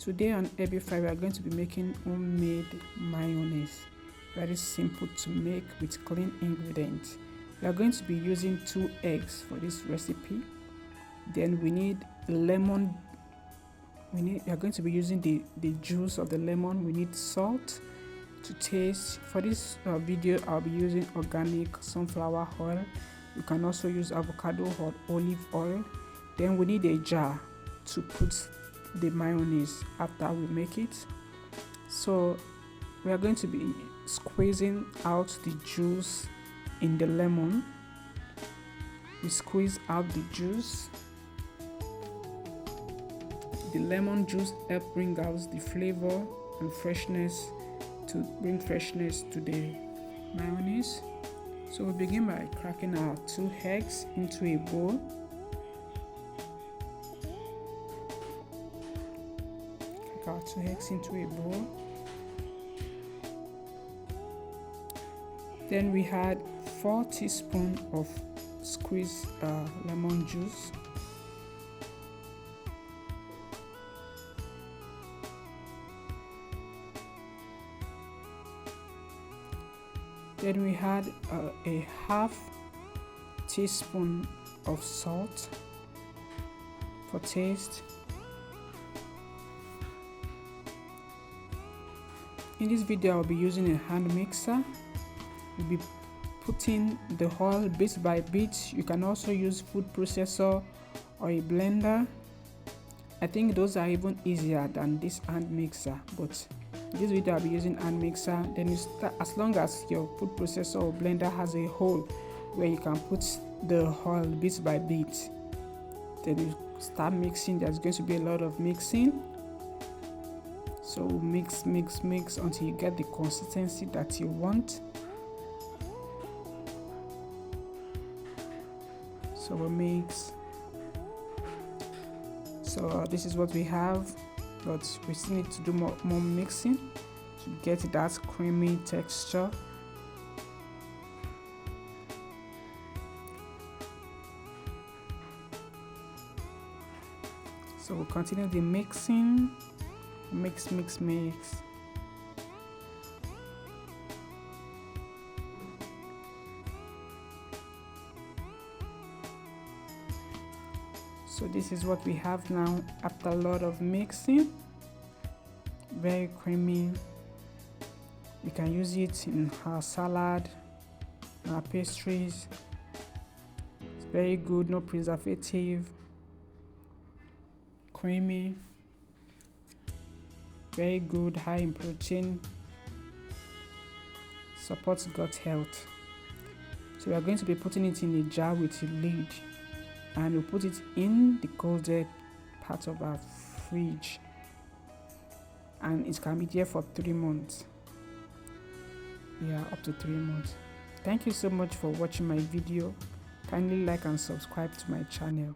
Today on AB5 we are going to be making homemade mayonnaise. Very simple to make with clean ingredients. We are going to be using 2 eggs for this recipe. Then we need lemon. We are going to be using the juice of the lemon. We need salt to taste. For this video I'll be using organic sunflower oil. You can also use avocado or olive oil. Then we need a jar to put the mayonnaise after we make it. So we are going to be squeezing out the juice in the lemon. We squeeze out the juice. The lemon juice helps bring out the flavor and freshness, to bring freshness to the mayonnaise. So we begin by cracking our 2 eggs into a bowl. Crack our 2 eggs into a bowl. Then we add 4 teaspoons of squeezed lemon juice. Then we add a half teaspoon of salt for taste. In this video I'll be using a hand mixer. We'll be putting the oil bit by bit. You can also use food processor or a blender. I think those are even easier than this hand mixer, but in this video I'll be using hand mixer. Then you start, as long as your food processor or blender has a hole where you can put the oil bit by bit, then you start mixing. There's going to be a lot of mixing. So mix until you get the consistency that you want. So we mix. So this is what we have, but we still need to do more mixing to get that creamy texture. So we'll continue the mixing. Mix. So this is what we have now after a lot of mixing. Very creamy. You can use it in our salad, in our pastries. It's very good, no preservative. Creamy. Very good, high in protein. Supports gut health. So we are going to be putting it in a jar with a lid, and we'll put it in the colded part of our fridge, and it can be there for 3 months. Yeah, up to 3 months. Thank you so much for watching my video. Kindly like and subscribe to my channel.